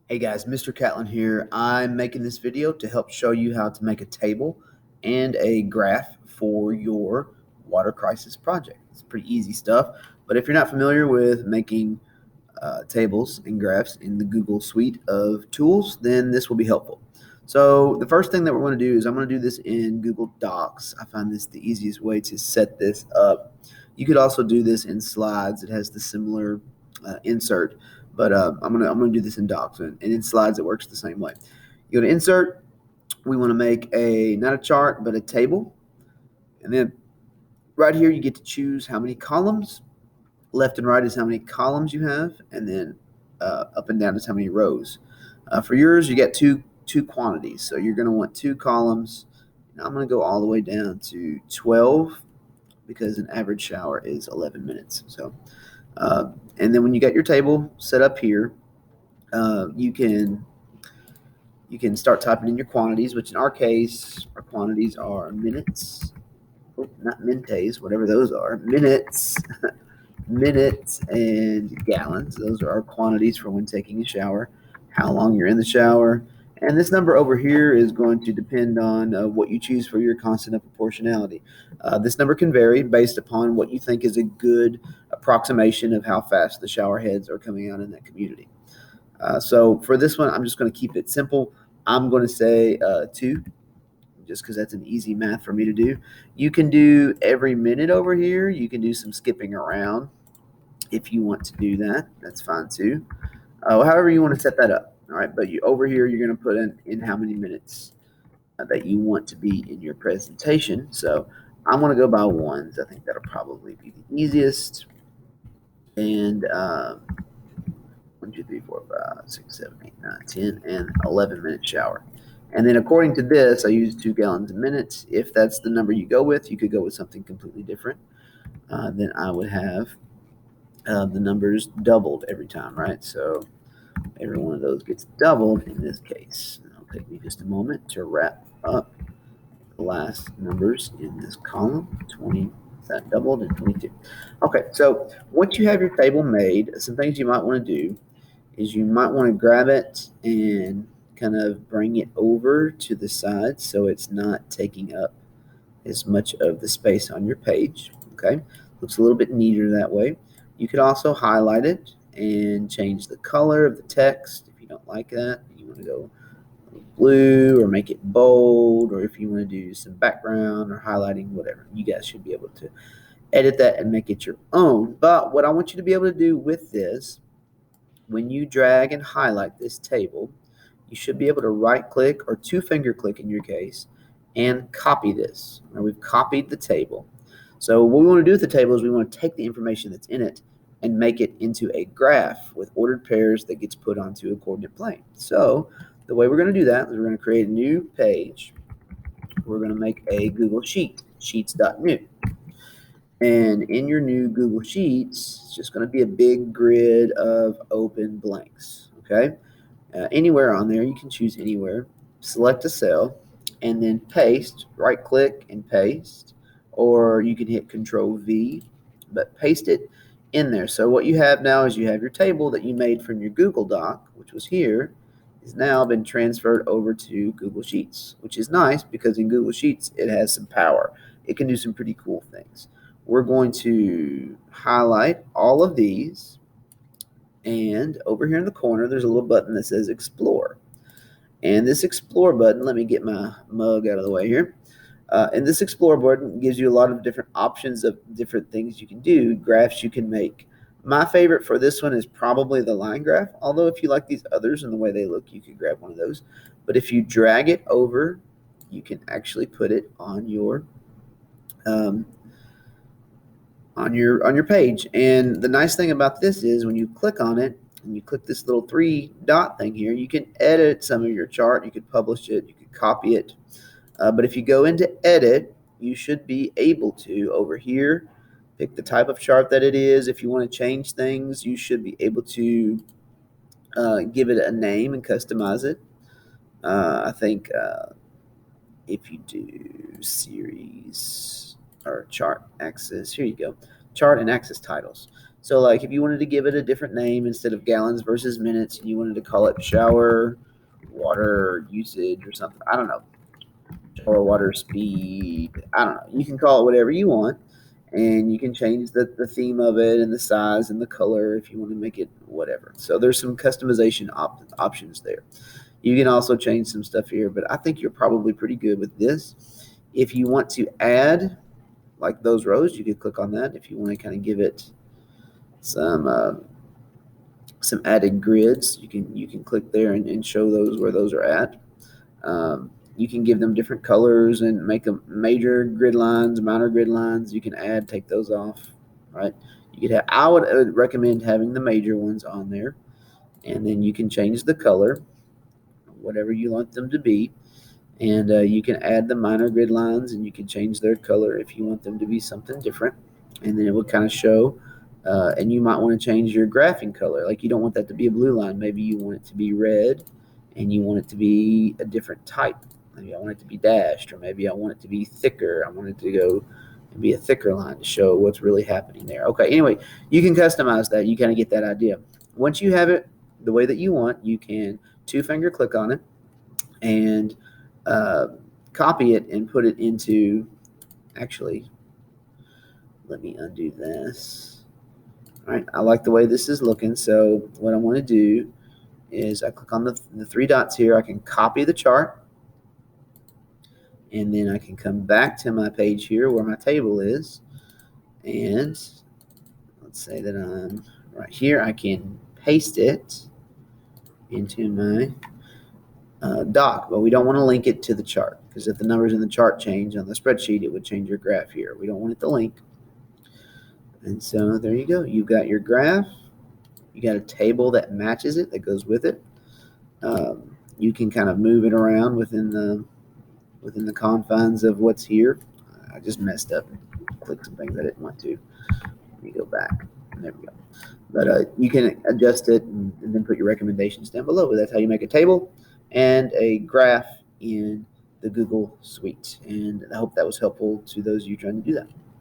Hey guys, Mr. Catlin here. I'm making this video to help show you how to make a table and a graph for your water crisis project. It's pretty easy stuff, but if you're not familiar with making tables and graphs in the Google suite of tools, then this will be helpful. So the first thing that we're going to do is I'm going to do this in Google Docs. I find this the easiest way to set this up. You could also do this in Slides. It has the similar insert, but I'm gonna do this in Docs, and in Slides it works the same way. You go to Insert. We want to make not a chart but a table, and then right here you get to choose how many columns. Left and right is how many columns you have, and then up and down is how many rows. For yours, you get two quantities, so you're going to want two columns. Now I'm going to go all the way down to 12 because an average shower is 11 minutes. So, and then when you got your table set up here, you can start typing in your quantities, which in our case, our quantities are minutes. Oh, not minutes, whatever those are. Minutes. Minutes and gallons. Those are our quantities for when taking a shower, how long you're in the shower. And this number over here is going to depend on what you choose for your constant of proportionality. This number can vary based upon what you think is a good approximation of how fast the shower heads are coming out in that community. So for this one, I'm just going to keep it simple. I'm going to say 2, just because that's an easy math for me to do. You can do every minute over here. You can do some skipping around if you want to do that. That's fine too. However you want to set that up. All right, but over here you're going to put in how many minutes that you want to be in your presentation. So I'm going to go by ones. I think that'll probably be the easiest. And 1, 2, 3, 4, 5, 6, 7, 8, 9, 10, and 11-minute shower. And then according to this, I use 2 gallons a minute. If that's the number you go with, you could go with something completely different. Then I would have the numbers doubled every time, right? So every one of those gets doubled in this case. It'll take me just a moment to wrap up the last numbers in this column. 20, that doubled, and 22. Okay, so once you have your table made, some things you might want to do is you might want to grab it and kind of bring it over to the side so it's not taking up as much of the space on your page. Okay, looks a little bit neater that way. You could also highlight it and change the color of the text if you don't like that. You want to go blue or make it bold, or if you want to do some background or highlighting, whatever. You guys should be able to edit that and make it your own. But what I want you to be able to do with this, when you drag and highlight this table, you should be able to right click or 2-finger click in your case and copy this. Now we've copied the table. So what we want to do with the table is we want to take the information that's in it and make it into a graph with ordered pairs that gets put onto a coordinate plane. So the way we're going to do that is we're going to create a new page. We're going to make a Google Sheet, sheets.new. And in your new Google Sheets, it's just going to be a big grid of open blanks, okay? Anywhere on there, you can choose anywhere. Select a cell, and then paste, right-click and paste, or you can hit Control-V, but paste it in there. So what you have now is you have your table that you made from your Google Doc, which was here, has now been transferred over to Google Sheets, which is nice because in Google Sheets, it has some power. It can do some pretty cool things. We're going to highlight all of these, and over here in the corner, there's a little button that says Explore. And this Explore button, let me get my mug out of the way here. And this Explore button gives you a lot of different options of different things you can do, graphs you can make. My favorite for this one is probably the line graph, although if you like these others and the way they look, you could grab one of those. But if you drag it over, you can actually put it on your page. And the nice thing about this is when you click on it and you click this little 3-dot thing here, you can edit some of your chart. You could publish it, you could copy it. But if you go into edit, you should be able to, over here, pick the type of chart that it is. If you want to change things, you should be able to give it a name and customize it. I think if you do series or chart axis, here you go, chart and axis titles. So like if you wanted to give it a different name instead of gallons versus minutes, and you wanted to call it shower water usage or something, I don't know, shower water speed, I don't know. You can call it whatever you want, and you can change the theme of it and the size and the color if you want to make it whatever. So there's some customization options there. You can also change some stuff here, but I think you're probably pretty good with this. If you want to add like those rows, you could click on that. If you want to kind of give it some added grids, you can click there and show those where those are at. You can give them different colors and make them major grid lines, minor grid lines. You can add, take those off, right? You could have, I would recommend having the major ones on there, and then you can change the color, whatever you want them to be. And you can add the minor grid lines, and you can change their color if you want them to be something different. And then it will kind of show. And you might want to change your graphing color. Like you don't want that to be a blue line. Maybe you want it to be red, and you want it to be a different type. Maybe I want it to be dashed, or maybe I want it to be thicker. I want it to go and be a thicker line to show what's really happening there. Okay, anyway, you can customize that. You kind of get that idea. Once you have it the way that you want, you can two-finger click on it and copy it and put it into, actually, let me undo this. All right, I like the way this is looking, so what I want to do is I click on the three dots here. I can copy the chart, and then I can come back to my page here where my table is, and let's say that I'm right here. I can paste it into my doc, but we don't want to link it to the chart, because if the numbers in the chart change on the spreadsheet, it would change your graph here. We don't want it to link. And so there you go. You've got your graph. You got a table that matches it, that goes with it. You can kind of move it around within the confines of what's here. I just messed up and clicked some things I didn't want to. Let me go back. There we go. But you can adjust it and then put your recommendations down below. But that's how you make a table and a graph in the Google Suite. And I hope that was helpful to those of you trying to do that.